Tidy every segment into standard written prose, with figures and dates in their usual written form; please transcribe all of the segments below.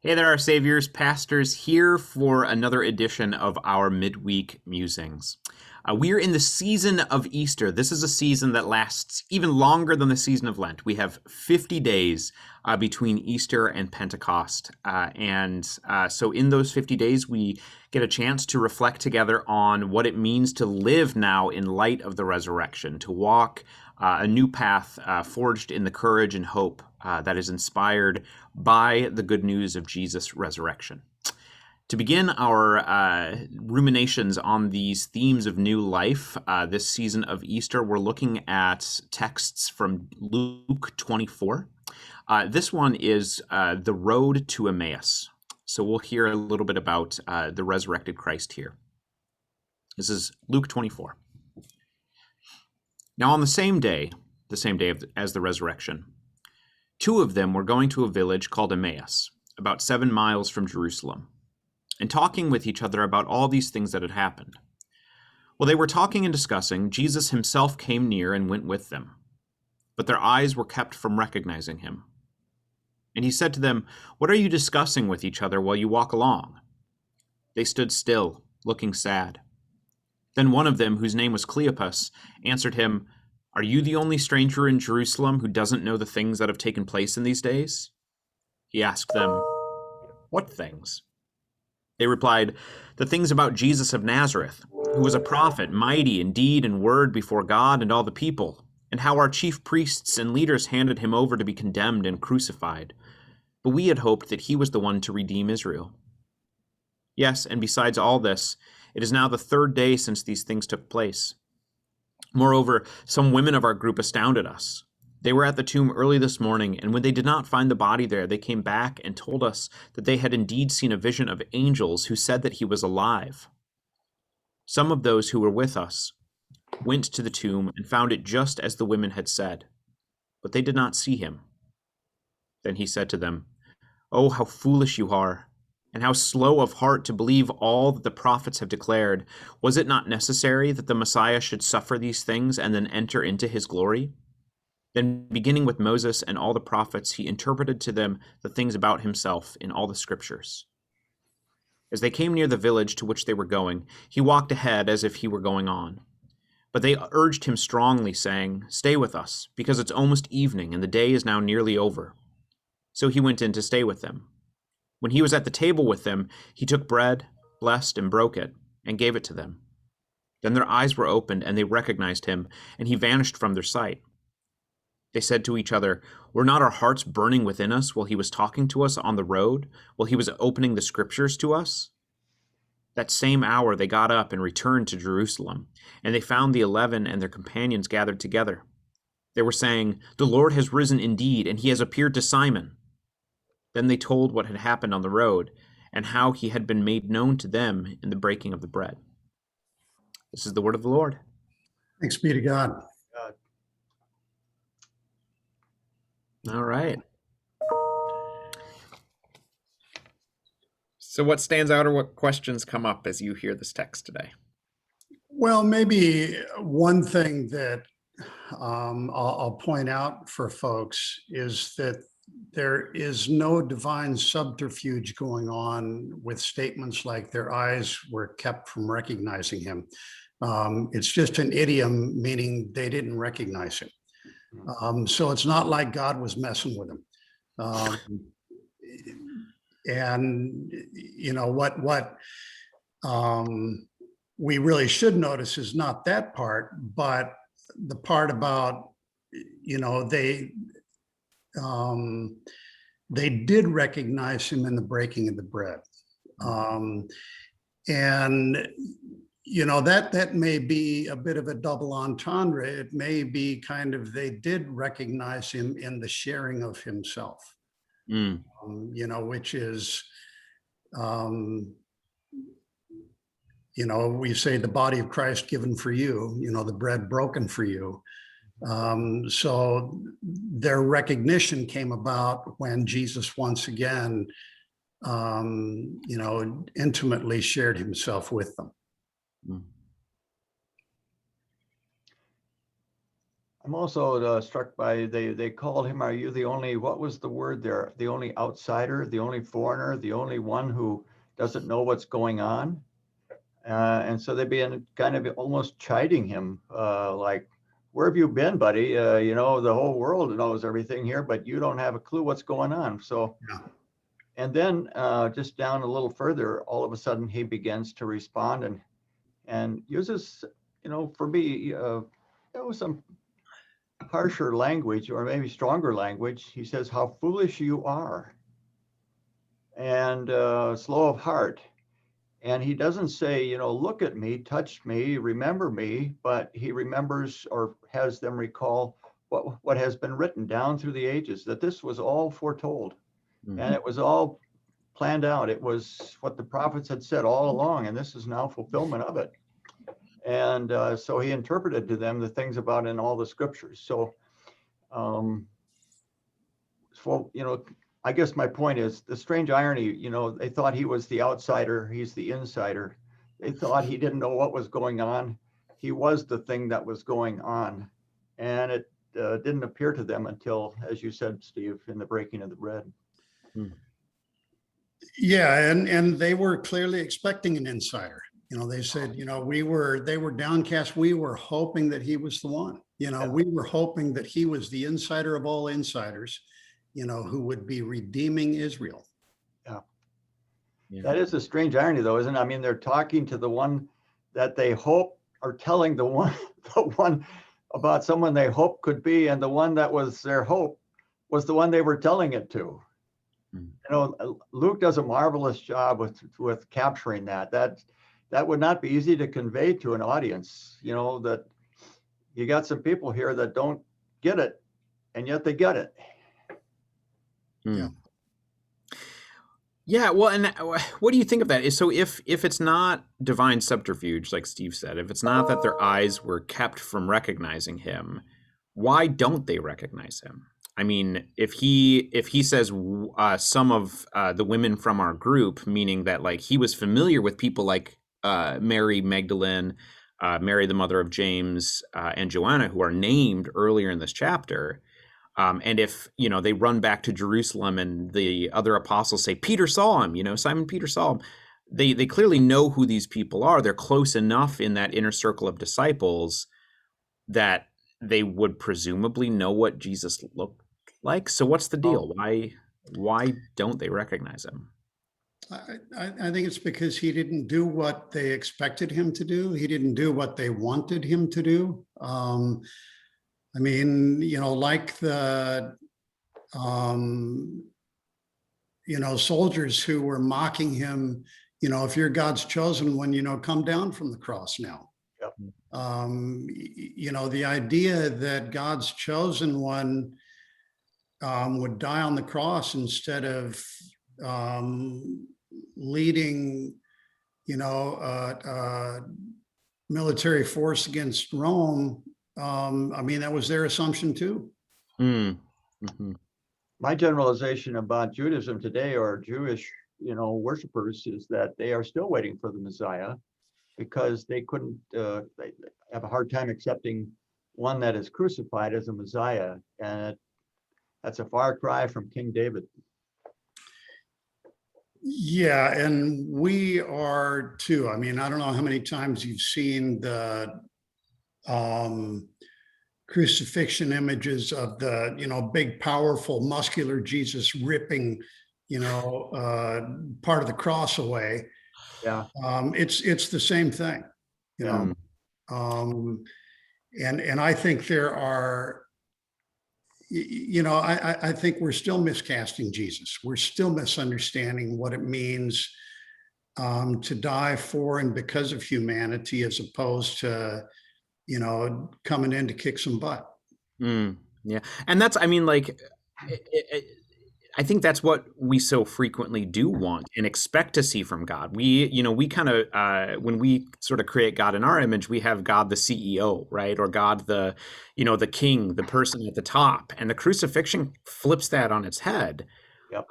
Hey there, our saviors, pastors here for another edition of our midweek musings. We're in the season of Easter. This is a season that lasts even longer than the season of Lent. We have 50 days between Easter and Pentecost. So in those 50 days, we get a chance to reflect together on what it means to live now in light of the resurrection, to walk a new path forged in the courage and hope that is inspired by the good news of Jesus' resurrection. To begin our ruminations on these themes of new life this season of Easter, we're looking at texts from Luke 24. This one is the road to Emmaus. So we'll hear a little bit about the resurrected Christ here. This is Luke 24. Now on the same day as the resurrection, two of them were going to a village called Emmaus, about 7 miles from Jerusalem, and talking with each other about all these things that had happened. While they were talking and discussing, Jesus himself came near and went with them, but their eyes were kept from recognizing him. And he said to them, "What are you discussing with each other while you walk along?" They stood still, looking sad. Then one of them, whose name was Cleopas, answered him, "Are you the only stranger in Jerusalem who doesn't know the things that have taken place in these days?" He asked them, "What things?" They replied, "The things about Jesus of Nazareth, who was a prophet, mighty in deed and word before God and all the people, and how our chief priests and leaders handed him over to be condemned and crucified. But we had hoped that he was the one to redeem Israel. Yes, and besides all this, it is now the 3rd day since these things took place. Moreover, some women of our group astounded us. They were at the tomb early this morning, and when they did not find the body there, they came back and told us that they had indeed seen a vision of angels who said that he was alive. Some of those who were with us went to the tomb and found it just as the women had said, but they did not see him." Then he said to them, "Oh, how foolish you are, and how slow of heart to believe all that the prophets have declared. Was it not necessary that the Messiah should suffer these things and then enter into his glory?" Then, beginning with Moses and all the prophets, he interpreted to them the things about himself in all the scriptures. As they came near the village to which they were going, he walked ahead as if he were going on. But they urged him strongly, saying, "Stay with us, because it's almost evening, and the day is now nearly over." So he went in to stay with them. When he was at the table with them, he took bread, blessed and broke it, and gave it to them. Then their eyes were opened, and they recognized him, and he vanished from their sight. They said to each other, "Were not our hearts burning within us while he was talking to us on the road, while he was opening the scriptures to us?" That same hour they got up and returned to Jerusalem, and they found the 11 and their companions gathered together. They were saying, "The Lord has risen indeed, and he has appeared to Simon." Then they told what had happened on the road, and how he had been made known to them in the breaking of the bread. This is the word of the Lord. Thanks be to God. All right. So what stands out, or what questions come up as you hear this text today? Well, maybe one thing that I'll point out for folks is that there is no divine subterfuge going on with statements like "their eyes were kept from recognizing him." It's just an idiom meaning they didn't recognize him. So it's not like God was messing with them. Um, and what we really should notice is not that part, but the part about um, they did recognize him in the breaking of the bread. And that may be a bit of a double entendre. It may be kind of, they did recognize him in the sharing of himself. Which is, we say the body of Christ given for you, the bread broken for you. So their recognition came about when Jesus once again, intimately shared himself with them. I'm also struck by they called him, are you the only, what was the word there? The only outsider, the only foreigner, the only one who doesn't know what's going on? And so they'd be kind of almost chiding him, like, where have you been, buddy? You know, the whole world knows everything here, but you don't have a clue what's going on. So, Yeah. and then just down a little further, all of a sudden he begins to respond and uses, you know, for me, there was some harsher language or maybe stronger language. He says, how foolish you are, and slow of heart. And he doesn't say, you know, look at me, touch me, remember me, but he remembers or has them recall what has been written down through the ages, that this was all foretold and it was all planned out. It was what the prophets had said all along, and this is now fulfillment of it. And so he interpreted to them the things about in all the scriptures. So, you know, I guess my point is the strange irony, you know, they thought he was the outsider, he's the insider. They thought he didn't know what was going on. He was the thing that was going on. And it didn't appear to them until, as you said, Steve, in the breaking of the bread. Yeah, and they were clearly expecting an insider. You know, they said, you know, they were downcast. We were hoping that he was the one. You know, we were hoping that he was the insider of all insiders, you know, who would be redeeming Israel. Yeah. That is a strange irony, though, isn't it? I mean, they're talking to the one that they hope, or telling the one about someone they hope could be, and the one that was their hope was the one they were telling it to. You know, Luke does a marvelous job with capturing that. That would not be easy to convey to an audience. You know, that you got some people here that don't get it, and yet they get it. Yeah. Yeah, well, and what do you think of that? So if it's not divine subterfuge, like Steve said, if it's not that their eyes were kept from recognizing him, why don't they recognize him? I mean, if he says some of the women from our group, meaning that like he was familiar with people like Mary Magdalene, Mary the mother of James, and Joanna, who are named earlier in this chapter. And if, you know, they run back to Jerusalem and the other apostles say, Peter saw him, you know, Simon Peter saw him. They clearly know who these people are. They're close enough in that inner circle of disciples that they would presumably know what Jesus looked like. So what's the deal? Why don't they recognize him? I think it's because he didn't do what they expected him to do. He didn't do what they wanted him to do. I mean, you know, like the, you know, soldiers who were mocking him, you know, if you're God's chosen one, you know, come down from the cross now. Yep. You know, the idea that God's chosen one would die on the cross instead of leading, you know, military force against Rome. I mean, that was their assumption too. Mm-hmm. My generalization about Judaism today, or Jewish, you know, worshipers, is that they are still waiting for the Messiah because they couldn't, they have a hard time accepting one that is crucified as a Messiah. And that's a far cry from King David. Yeah, and we are too. I mean, I don't know how many times you've seen the crucifixion images of the, you know, big, powerful, muscular Jesus ripping, you know, part of the cross away. Yeah. It's the same thing, you know. And I think there are, you know, I think we're still miscasting Jesus. We're still misunderstanding what it means to die for and because of humanity, as opposed to, you know, coming in to kick some butt. Yeah. And that's, I mean, like, I think that's what we so frequently do want and expect to see from God. We, you know, we kind of, when we sort of create God in our image, we have God the CEO, right? Or God the, you know, the king, the person at the top. And the crucifixion flips that on its head. Yep.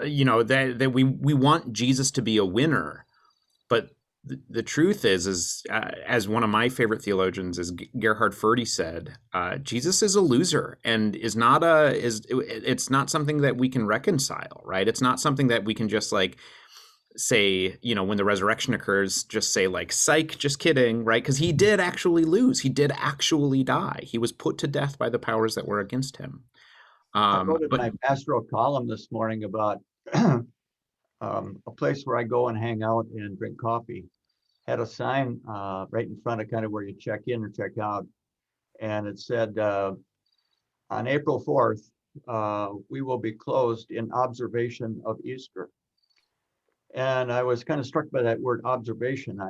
You know, that we want Jesus to be a winner, but The truth is as one of my favorite theologians, as Gerhard Forde said, Jesus is a loser and it's not something that we can reconcile, right? It's not something that we can just like say, when the resurrection occurs, just say like, psych, just kidding, right? Because he did actually lose. He did actually die. He was put to death by the powers that were against him. I wrote in But my pastoral column this morning about a place where I go and hang out and drink coffee. Had a sign right in front of kind of where you check in or check out. And it said, on April 4th, we will be closed in observation of Easter. And I was kind of struck by that word observation.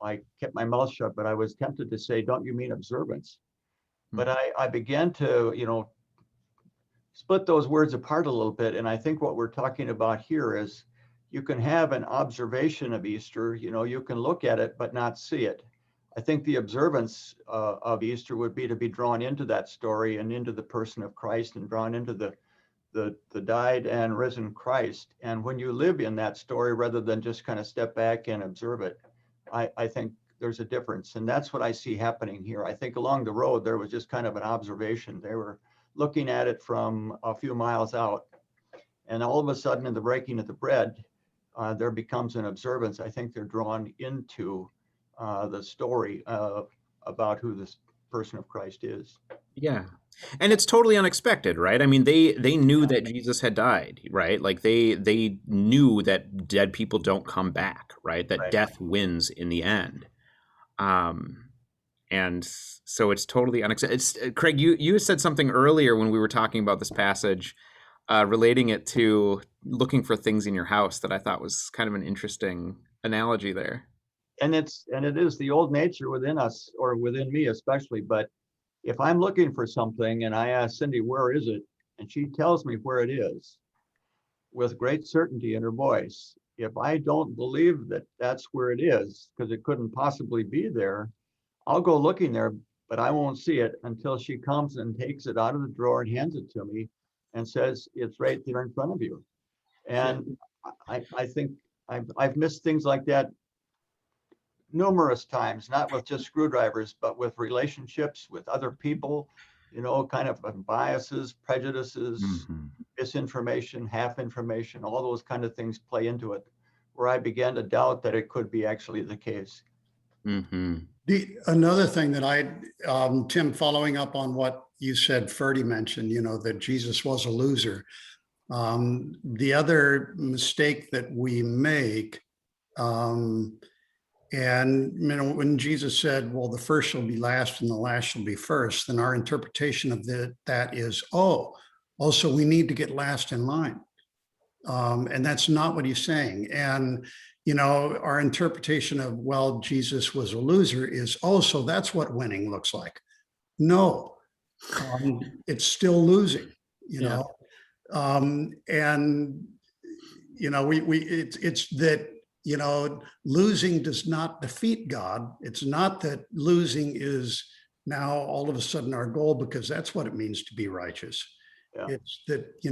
I kept my mouth shut, but I was tempted to say, don't you mean observance? But I began to, split those words apart a little bit. And I think what we're talking about here is you can have an observation of Easter, you can look at it, but not see it. I think the observance of Easter would be to be drawn into that story and into the person of Christ and drawn into the died and risen Christ. And when you live in that story, rather than just kind of step back and observe it, I think there's a difference. And that's what I see happening here. I think along the road, there was just kind of an observation. They were looking at it from a few miles out. And all of a sudden in the breaking of the bread, there becomes an observance. I think they're drawn into the story about who this person of Christ is. yeah. And it's totally unexpected, right? I mean, they knew that Jesus had died, right? Like they knew that dead people don't come back, right? That Right. death wins in the end. And so it's totally unexpected. Craig, you said something earlier when we were talking about this passage, relating it to looking for things in your house that I thought was kind of an interesting analogy there. And it is the old nature within us, or within me especially. But if I'm looking for something and I ask Cindy, where is it? And she tells me where it is with great certainty in her voice. If I don't believe that that's where it is, because it couldn't possibly be there, I'll go looking there, but I won't see it until she comes and takes it out of the drawer and hands it to me and says, it's right there in front of you. And I think I've missed things like that numerous times, not with just screwdrivers, but with relationships with other people, kind of biases, prejudices, misinformation, half information, all those kind of things play into it, where I began to doubt that it could be actually the case. Mm-hmm. Another thing that Tim, following up on what you said, Forde mentioned, that Jesus was a loser. The other mistake that we make, and when Jesus said, well, the first shall be last and the last shall be first, then our interpretation of that is, also we need to get last in line. And that's not what he's saying. And, our interpretation of, well, Jesus was a loser is, so that's what winning looks like. No, it's still losing, know. And, it's that, losing does not defeat God. It's not that losing is now all of a sudden our goal, because that's what it means to be righteous. Yeah. It's that,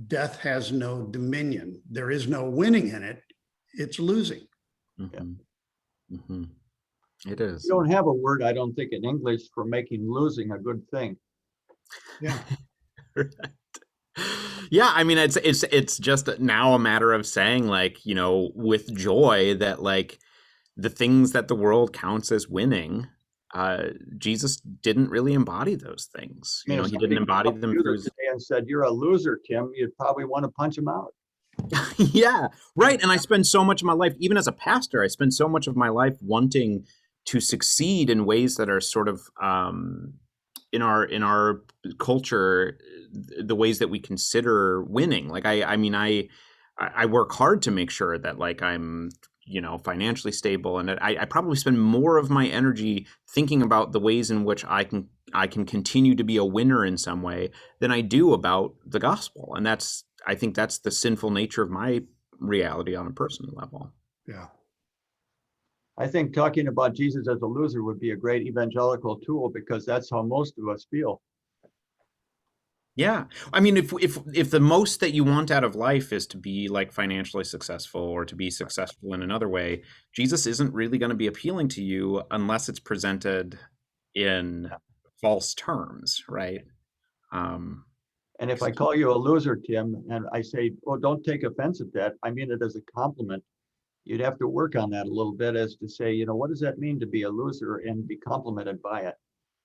death has no dominion. There is no winning in it. It's losing. Mm-hmm. Mm-hmm. It is. You don't have a word, I don't think, in English for making losing a good thing. Yeah. Right. Yeah, I mean, it's just now a matter of saying, like, with joy that, like, the things that the world counts as winning, Jesus didn't really embody those things. He didn't embody them through. And said, "You're a loser, Tim," you'd probably want to punch him out. Yeah, right. And I spend so much of my life, even as a pastor, I spend so much of my life wanting to succeed in ways that are sort of in our culture, the ways that we consider winning. Like I work hard to make sure that, like, I'm financially stable, and I probably spend more of my energy thinking about the ways in which I can continue to be a winner in some way than I do about the gospel. And I think that's the sinful nature of my reality on a personal level. Yeah. I think talking about Jesus as a loser would be a great evangelical tool, because that's how most of us feel. Yeah. I mean, if the most that you want out of life is to be like financially successful or to be successful in another way, Jesus isn't really going to be appealing to you unless it's presented in false terms, right? Um, And if I call you a loser, Tim, and I say, oh, don't take offense at that, I mean it as a compliment. You'd have to work on that a little bit as to say, what does that mean to be a loser and be complimented by it?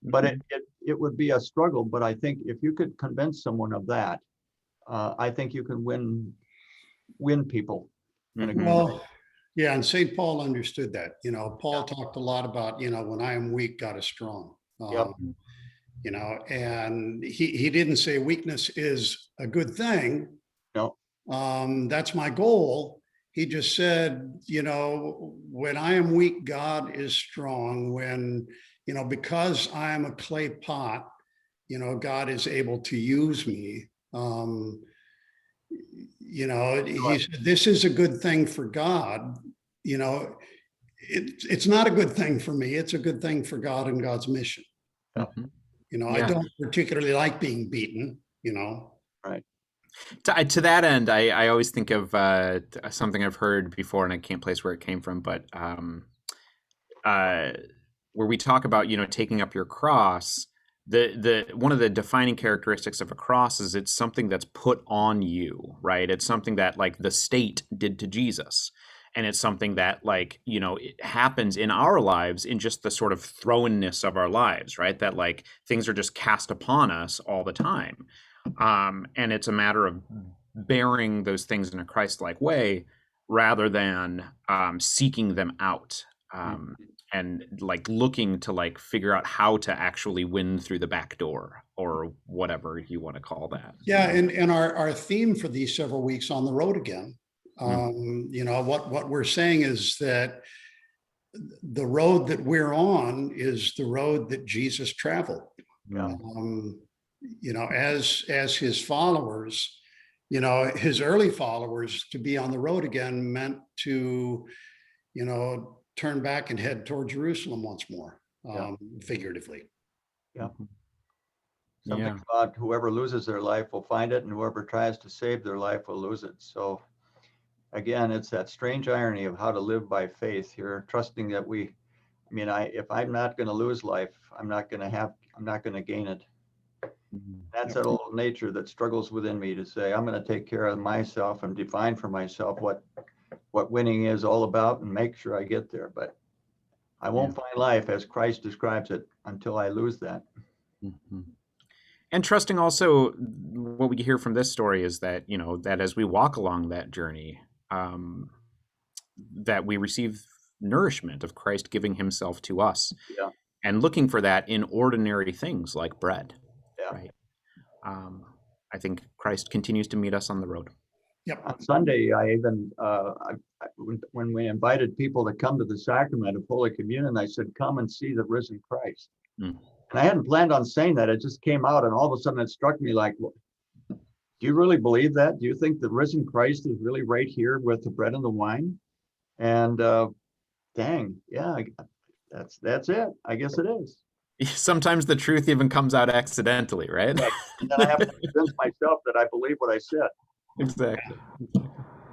But it would be a struggle. But I think if you could convince someone of that, I think you can win people in a good way. Well, yeah, and St. Paul understood that. Paul talked a lot about, when I am weak, God is strong. Yep. And he didn't say weakness is a good thing. No. That's my goal. He just said, when I am weak, God is strong. When, because I am a clay pot, God is able to use me. He said, this is a good thing for God. It's not a good thing for me. It's a good thing for God and God's mission. Mhm. I Yeah. don't particularly like being beaten, Right. To that end, I always think of something I've heard before, and I can't place where it came from, but where we talk about taking up your cross. The one of the defining characteristics of a cross is it's something that's put on you, right? It's something that like the state did to Jesus. And it's something that like, it happens in our lives in just the sort of thrownness of our lives, right? That like things are just cast upon us all the time. And it's a matter of bearing those things in a Christ-like way rather than seeking them out. And like looking to like figure out how to actually win through the back door or whatever you want to call that. Yeah, and our theme for these several weeks on the road again, what we're saying is that the road that we're on is the road that Jesus traveled. Yeah. As his followers, his early followers, to be on the road again meant to, turn back and head toward Jerusalem once more, figuratively. Yeah. Mhm. Something Yeah. about whoever loses their life will find it, and whoever tries to save their life will lose it. So again, it's that strange irony of how to live by faith. You're trusting that if I'm not going to lose life, I'm not going to gain it. Mhm. That's that old nature that struggles within me to say, I'm going to take care of myself and define for myself what winning is all about and make sure I get there. But I won't find life as Christ describes it until I lose that. Mhm. And trusting also what we hear from this story is that, that as we walk along that journey, that we receive nourishment of Christ giving himself to us Yeah. and looking for that in ordinary things like bread, Yeah. right? I think Christ continues to meet us on the road. Yep. On Sunday, I even, when we invited people to come to the sacrament of Holy Communion, I said, come and see the risen Christ. Mm. And I hadn't planned on saying that. It just came out. And all of a sudden it struck me like, do you really believe that? Do you think the risen Christ is really right here with the bread and the wine? And dang, yeah, that's it. I guess it is. Sometimes the truth even comes out accidentally, right? Right. And then I have to convince myself that I believe what I said. Exactly.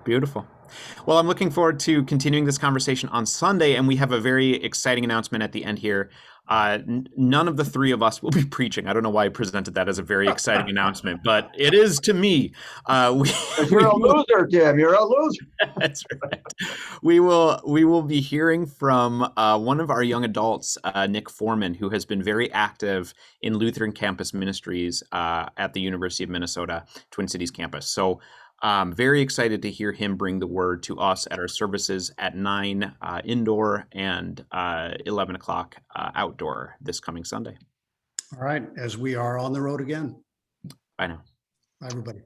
Beautiful. Well, I'm looking forward to continuing this conversation on Sunday, and we have a very exciting announcement at the end here. None of the three of us will be preaching. I don't know why I presented that as a very exciting announcement, but it is to me. You're a loser, Tim. You're a loser. That's right. We will be hearing from one of our young adults, Nick Foreman, who has been very active in Lutheran Campus Ministries at the University of Minnesota Twin Cities campus. So very excited to hear him bring the word to us at our services at 9 indoor and 11 o'clock outdoor this coming Sunday. All right, as we are on the road again. Bye now. Bye, everybody.